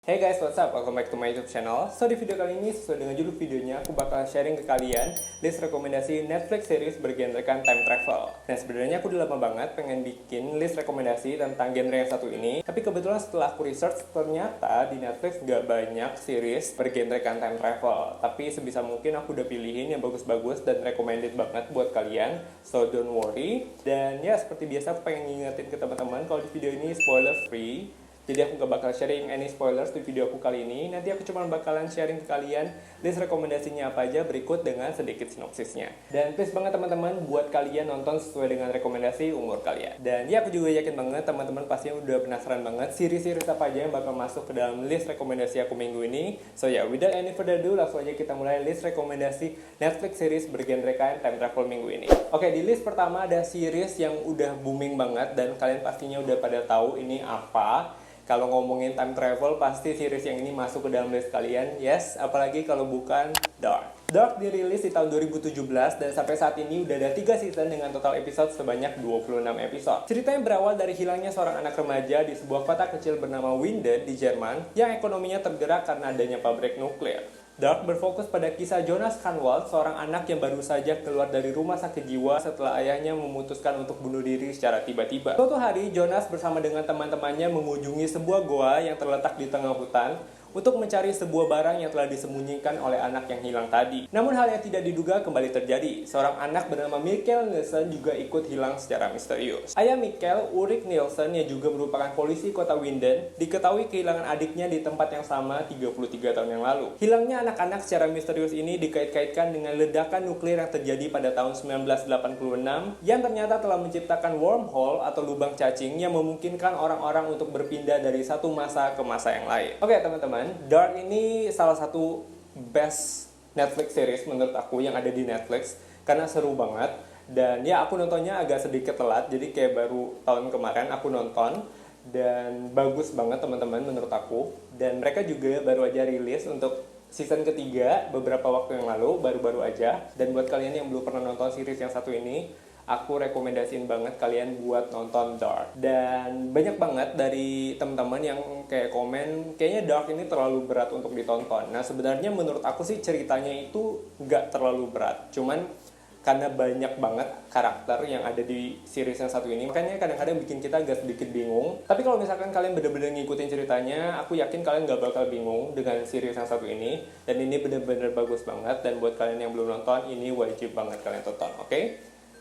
Hey guys, what's up? Welcome back to my YouTube channel. So di video kali ini sesuai dengan judul videonya, aku bakal sharing ke kalian list rekomendasi Netflix series bergenrekan time travel. Nah sebenarnya aku udah lama banget pengen bikin list rekomendasi tentang genre yang satu ini. Tapi kebetulan setelah aku research, ternyata di Netflix gak banyak series bergenrekan time travel. Tapi sebisa mungkin aku udah pilihin yang bagus-bagus dan recommended banget buat kalian. So don't worry. Dan ya seperti biasa aku pengen ngingetin ke teman-teman kalau di video ini spoiler free. Jadi aku gak bakal sharing any spoilers di video aku kali ini. Nanti aku cuma bakalan sharing ke kalian list rekomendasinya apa aja berikut dengan sedikit sinopsisnya. Dan please banget teman-teman buat kalian nonton sesuai dengan rekomendasi umur kalian. Dan ya aku juga yakin banget teman-teman pastinya udah penasaran banget series-series apa aja yang bakal masuk ke dalam list rekomendasi aku minggu ini. So ya, without any further ado, langsung aja kita mulai list rekomendasi Netflix series bergenrekan time travel minggu ini. Oke, di list pertama ada series yang udah booming banget dan kalian pastinya udah pada tahu ini apa. Kalau ngomongin time travel, pasti series yang ini masuk ke dalam list kalian. Yes, apalagi kalau bukan Dark. Dark dirilis di tahun 2017 dan sampai saat ini udah ada 3 season dengan total episode sebanyak 26 episode. Ceritanya berawal dari hilangnya seorang anak remaja di sebuah kota kecil bernama Winden di Jerman yang ekonominya tergerak karena adanya pabrik nuklir. Dark berfokus pada kisah Jonas Kahnwald, seorang anak yang baru saja keluar dari rumah sakit jiwa setelah ayahnya memutuskan untuk bunuh diri secara tiba-tiba. Suatu hari, Jonas bersama dengan teman-temannya mengunjungi sebuah goa yang terletak di tengah hutan untuk mencari sebuah barang yang telah disembunyikan oleh anak yang hilang tadi. Namun hal yang tidak diduga kembali terjadi. Seorang anak bernama Mikkel Nielsen juga ikut hilang secara misterius. Ayah Mikkel, Ulrik Nielsen, yang juga merupakan polisi kota Winden, diketahui kehilangan adiknya di tempat yang sama 33 tahun yang lalu. Hilangnya anak-anak secara misterius ini dikait-kaitkan dengan ledakan nuklir yang terjadi pada tahun 1986 yang ternyata telah menciptakan wormhole atau lubang cacing yang memungkinkan orang-orang untuk berpindah dari satu masa ke masa yang lain. Oke teman-teman, Dark ini salah satu best Netflix series menurut aku yang ada di Netflix karena seru banget. Dan ya aku nontonnya agak sedikit telat, jadi kayak baru tahun kemarin aku nonton. Dan bagus banget teman-teman menurut aku. Dan mereka juga baru aja rilis untuk season ketiga beberapa waktu yang lalu, baru-baru aja. Dan buat kalian yang belum pernah nonton series yang satu ini, aku rekomendasiin banget kalian buat nonton Dark. Dan banyak banget dari teman-teman yang kayak komen, kayaknya Dark ini terlalu berat untuk ditonton. Nah sebenarnya menurut aku sih ceritanya itu nggak terlalu berat. Cuman karena banyak banget karakter yang ada di series yang satu ini, makanya kadang-kadang bikin kita agak sedikit bingung. Tapi kalau misalkan kalian bener-bener ngikutin ceritanya, aku yakin kalian gak bakal bingung dengan series yang satu ini. Dan ini bener-bener bagus banget, dan buat kalian yang belum nonton, ini wajib banget kalian tonton, oke?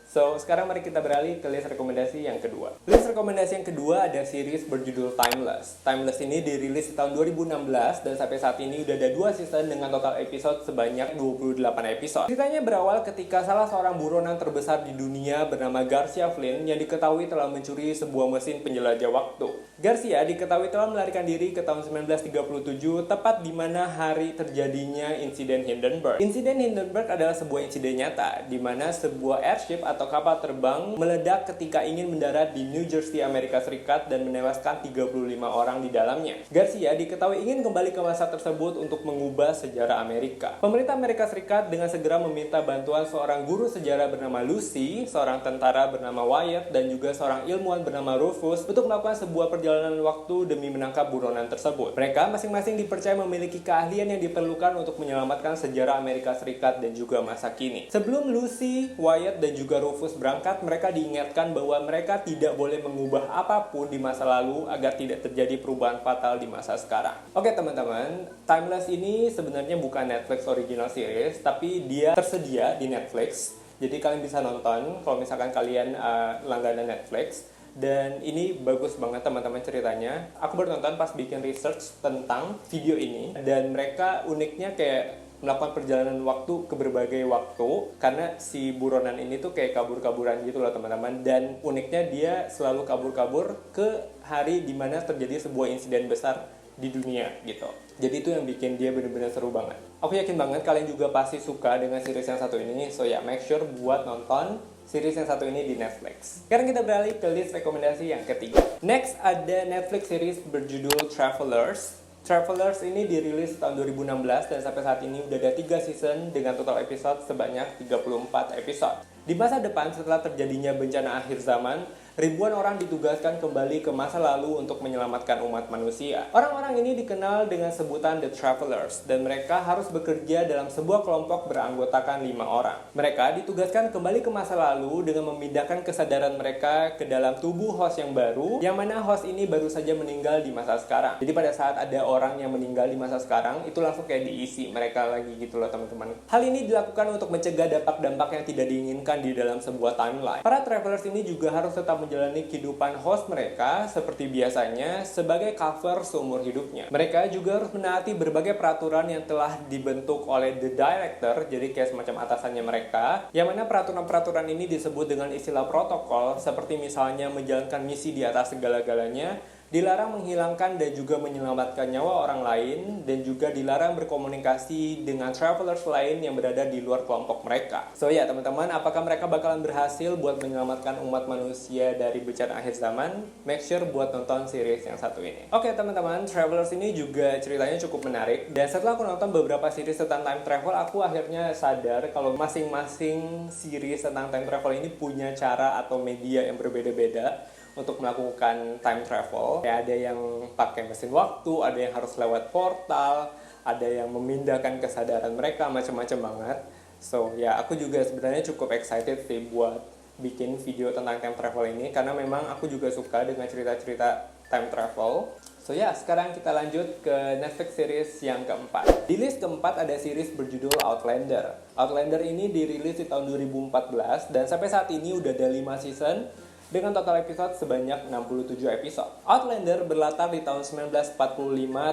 So, sekarang mari kita beralih ke list rekomendasi yang kedua. List rekomendasi yang kedua ada series berjudul Timeless. Timeless ini dirilis di tahun 2016 dan sampai saat ini udah ada 2 season dengan total episode sebanyak 28 episode. Ceritanya berawal ketika salah seorang buronan terbesar di dunia bernama Garcia Flynn yang diketahui telah mencuri sebuah mesin penjelajah waktu. Garcia diketahui telah melarikan diri ke tahun 1937, tepat di mana hari terjadinya insiden Hindenburg. Insiden Hindenburg adalah sebuah insiden nyata, di mana sebuah airship atau kapal terbang meledak ketika ingin mendarat di New Jersey, Amerika Serikat dan menewaskan 35 orang di dalamnya. Garcia diketahui ingin kembali ke masa tersebut untuk mengubah sejarah Amerika. Pemerintah Amerika Serikat dengan segera meminta bantuan seorang guru sejarah bernama Lucy, seorang tentara bernama Wyatt, dan juga seorang ilmuwan bernama Rufus untuk melakukan sebuah perjalanan waktu demi menangkap buronan tersebut. Mereka masing-masing dipercaya memiliki keahlian yang diperlukan untuk menyelamatkan sejarah Amerika Serikat dan juga masa kini. Sebelum Lucy, Wyatt, dan juga Rufus berangkat, mereka diingatkan bahwa mereka tidak boleh mengubah apapun di masa lalu agar tidak terjadi perubahan fatal di masa sekarang. Oke teman-teman, Timeless ini sebenarnya bukan Netflix original series, tapi dia tersedia di Netflix. Jadi kalian bisa nonton kalau misalkan kalian langganan Netflix. Dan ini bagus banget teman-teman ceritanya. Aku baru nonton pas bikin research tentang video ini. Dan mereka uniknya kayak melakukan perjalanan waktu ke berbagai waktu karena si buronan ini tuh kayak kabur-kaburan gitu loh teman-teman. Dan uniknya dia selalu kabur-kabur ke hari dimana terjadi sebuah insiden besar di dunia gitu. Jadi itu yang bikin dia bener-bener seru banget. Aku yakin banget kalian juga pasti suka dengan series yang satu ini. So ya, make sure buat nonton series yang satu ini di Netflix. Sekarang kita beralih ke list rekomendasi yang ketiga. Next ada Netflix series berjudul Travelers. Travelers ini dirilis tahun 2016 dan sampai saat ini udah ada 3 season dengan total episode sebanyak 34 episode. Di masa depan setelah terjadinya bencana akhir zaman, ribuan orang ditugaskan kembali ke masa lalu untuk menyelamatkan umat manusia. Orang-orang ini dikenal dengan sebutan The Travelers, dan mereka harus bekerja dalam sebuah kelompok beranggotakan 5 orang. Mereka ditugaskan kembali ke masa lalu dengan memindahkan kesadaran mereka ke dalam tubuh host yang baru, yang mana host ini baru saja meninggal di masa sekarang. Jadi pada saat ada orang yang meninggal di masa sekarang, itu langsung kayak diisi mereka lagi gitu loh teman-teman. Hal ini dilakukan untuk mencegah dampak-dampak yang tidak diinginkan di dalam sebuah timeline. Para travelers ini juga harus tetap menjalani kehidupan host mereka seperti biasanya sebagai cover seumur hidupnya. Mereka juga harus menaati berbagai peraturan yang telah dibentuk oleh the director, jadi kayak semacam atasannya mereka, yang mana peraturan-peraturan ini disebut dengan istilah protokol, seperti misalnya menjalankan misi di atas segala-galanya, dilarang menghilangkan dan juga menyelamatkan nyawa orang lain, dan juga dilarang berkomunikasi dengan travelers lain yang berada di luar kelompok mereka. So ya teman-teman, apakah mereka bakalan berhasil buat menyelamatkan umat manusia dari bencana akhir zaman? Make sure buat nonton series yang satu ini. Oke teman-teman, Travelers ini juga ceritanya cukup menarik, dan setelah aku nonton beberapa series tentang time travel, aku akhirnya sadar kalau masing-masing series tentang time travel ini punya cara atau media yang berbeda-beda untuk melakukan time travel. Kayak ada yang pakai mesin waktu, ada yang harus lewat portal, ada yang memindahkan kesadaran mereka, macam-macam banget. So ya aku juga sebenarnya cukup excited sih buat bikin video tentang time travel ini, karena memang aku juga suka dengan cerita-cerita time travel. So ya, sekarang kita lanjut ke Netflix series yang keempat. Di list keempat ada series berjudul Outlander. Outlander ini dirilis di tahun 2014 dan sampai saat ini udah ada 5 season dengan total episode sebanyak 67 episode. Outlander berlatar di tahun 1945,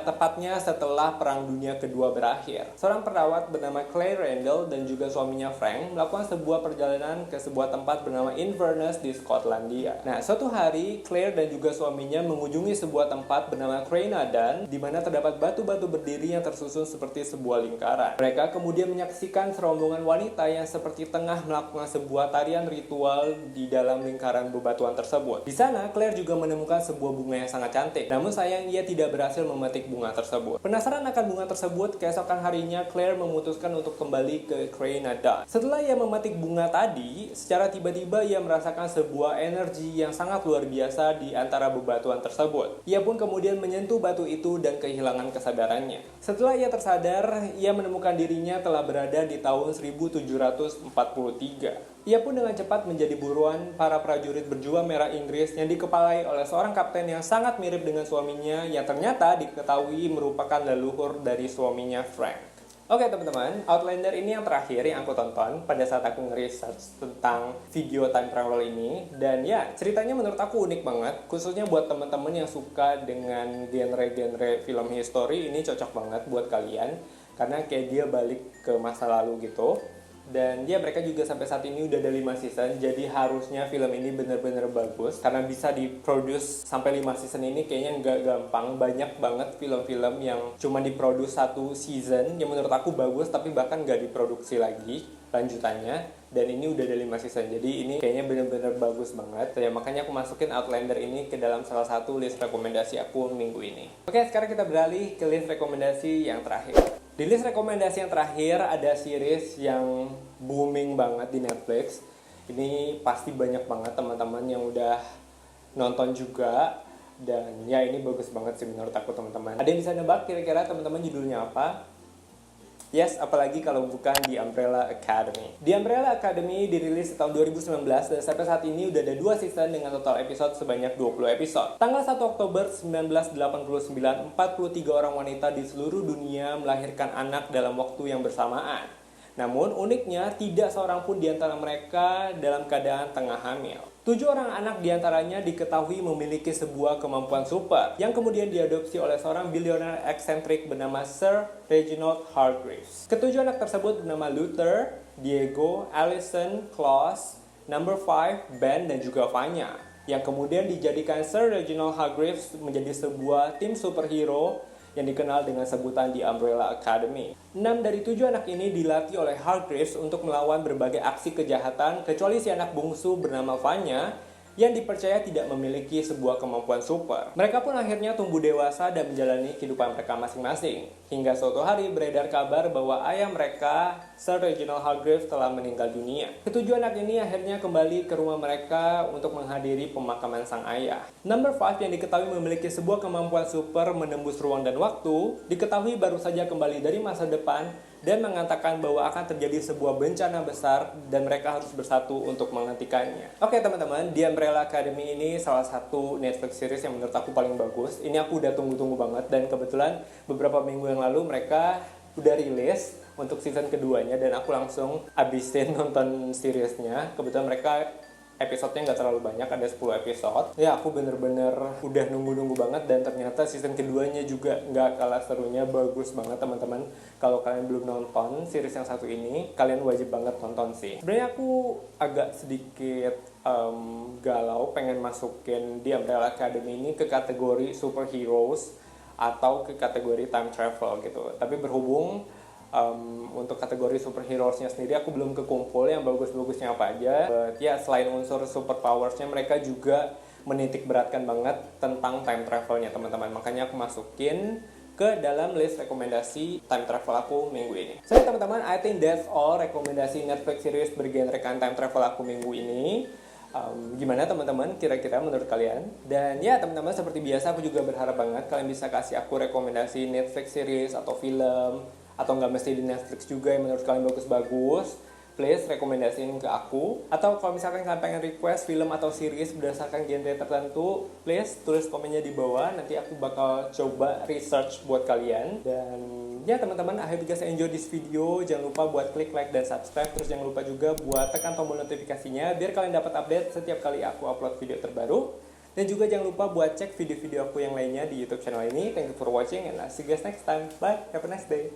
tepatnya setelah Perang Dunia Kedua berakhir. Seorang perawat bernama Claire Randall dan juga suaminya Frank melakukan sebuah perjalanan ke sebuah tempat bernama Inverness di Skotlandia. Nah, suatu hari Claire dan juga suaminya mengunjungi sebuah tempat bernama Craignadan, di mana terdapat batu-batu berdiri yang tersusun seperti sebuah lingkaran. Mereka kemudian menyaksikan serombongan wanita yang seperti tengah melakukan sebuah tarian ritual di dalam lingkaran bebatuan tersebut. Di sana, Claire juga menemukan sebuah bunga yang sangat cantik. Namun sayang, ia tidak berhasil memetik bunga tersebut. Penasaran akan bunga tersebut, keesokan harinya Claire memutuskan untuk kembali ke Craignadan. Setelah ia memetik bunga tadi, secara tiba-tiba ia merasakan sebuah energi yang sangat luar biasa di antara bebatuan tersebut. Ia pun kemudian menyentuh batu itu dan kehilangan kesadarannya. Setelah ia tersadar, ia menemukan dirinya telah berada di tahun 1743. Ia pun dengan cepat menjadi buruan para prajurit berjubah merah Inggris yang dikepalai oleh seorang kapten yang sangat mirip dengan suaminya yang ternyata diketahui merupakan leluhur dari suaminya Frank. Oke teman-teman, Outlander ini yang terakhir yang aku tonton pada saat aku nge-research tentang video time travel ini. Dan ya, ceritanya menurut aku unik banget, khususnya buat teman-teman yang suka dengan genre-genre film history, ini cocok banget buat kalian. Karena kayak dia balik ke masa lalu gitu. Dan ya mereka juga sampai saat ini udah ada 5 season, jadi harusnya film ini bener-bener bagus. Karena bisa diproduce sampai 5 season ini kayaknya nggak gampang. Banyak banget film-film yang cuma diproduce 1 season yang menurut aku bagus tapi bahkan nggak diproduksi lagi lanjutannya. Dan ini udah ada 5 season, jadi ini kayaknya bener-bener bagus banget. Ya makanya aku masukin Outlander ini ke dalam salah satu list rekomendasi aku minggu ini. Oke, sekarang kita beralih ke list rekomendasi yang terakhir. Di list rekomendasi yang terakhir ada series yang booming banget di Netflix. Ini pasti banyak banget teman-teman yang udah nonton juga. Dan ya ini bagus banget sih menurut aku teman-teman. Ada yang bisa nebak kira-kira teman-teman judulnya apa? Yes, apalagi kalau bukan The Umbrella Academy. The Umbrella Academy dirilis di tahun 2019 dan sampai saat ini udah ada 2 season dengan total episode sebanyak 20 episode. Tanggal 1 Oktober 1989, 43 orang wanita di seluruh dunia melahirkan anak dalam waktu yang bersamaan. Namun uniknya tidak seorang pun di antara mereka dalam keadaan tengah hamil. 7 orang anak diantaranya diketahui memiliki sebuah kemampuan super yang kemudian diadopsi oleh seorang bilioner eksentrik bernama Sir Reginald Hargreaves. Ketujuh anak tersebut bernama Luther, Diego, Allison, Klaus, Number 5, Ben, dan juga Vanya, yang kemudian dijadikan Sir Reginald Hargreaves menjadi sebuah tim superhero yang dikenal dengan sebutan The Umbrella Academy. 6 dari 7 anak ini dilatih oleh Hargreaves untuk melawan berbagai aksi kejahatan, kecuali si anak bungsu bernama Vanya yang dipercaya tidak memiliki sebuah kemampuan super. Mereka pun akhirnya tumbuh dewasa dan menjalani kehidupan mereka masing-masing. Hingga suatu hari beredar kabar bahwa ayah mereka Sir Reginald Hargreaves telah meninggal dunia. Ketujuh anak ini akhirnya kembali ke rumah mereka untuk menghadiri pemakaman sang ayah. Number 5 yang diketahui memiliki sebuah kemampuan super menembus ruang dan waktu, diketahui baru saja kembali dari masa depan dan mengatakan bahwa akan terjadi sebuah bencana besar dan mereka harus bersatu untuk menghentikannya. Oke teman-teman, The Umbrella Academy ini salah satu Netflix series yang menurut aku paling bagus. Ini aku udah tunggu-tunggu banget dan kebetulan beberapa minggu yang lalu mereka udah rilis untuk season keduanya dan aku langsung abisin nonton seriesnya. Kebetulan mereka episodenya nggak terlalu banyak, ada 10 episode. Ya aku bener-bener udah nunggu-nunggu banget dan ternyata season keduanya juga nggak kalah serunya, bagus banget teman-teman. Kalau kalian belum nonton series yang satu ini, kalian wajib banget nonton sih. Sebenarnya aku agak sedikit galau pengen masukin The Umbrella Academy ini ke kategori superheroes atau ke kategori time travel gitu. Tapi berhubung untuk kategori superheroesnya sendiri aku belum kekumpul yang bagus-bagusnya apa aja. Ya selain unsur superpowersnya, mereka juga menitik beratkan banget tentang time travelnya teman-teman. Makanya aku masukin ke dalam list rekomendasi time travel aku minggu ini. So teman-teman, I think that's all rekomendasi Netflix series bergenrekan time travel aku minggu ini. Gimana teman-teman kira-kira menurut kalian? Dan ya teman-teman, seperti biasa aku juga berharap banget kalian bisa kasih aku rekomendasi Netflix series atau film, atau nggak mesti di Netflix juga yang menurut kalian bagus-bagus. Please rekomendasiin ke aku. Atau kalau misalkan kalian pengen request film atau series berdasarkan genre tertentu, please tulis komennya di bawah. Nanti aku bakal coba research buat kalian. Dan ya teman-teman, I hope you guys enjoy this video. Jangan lupa buat klik like dan subscribe. Terus jangan lupa juga buat tekan tombol notifikasinya biar kalian dapat update setiap kali aku upload video terbaru. Dan juga jangan lupa buat cek video-video aku yang lainnya di YouTube channel ini. Thank you for watching and I'll see you guys next time. Bye, have a nice day.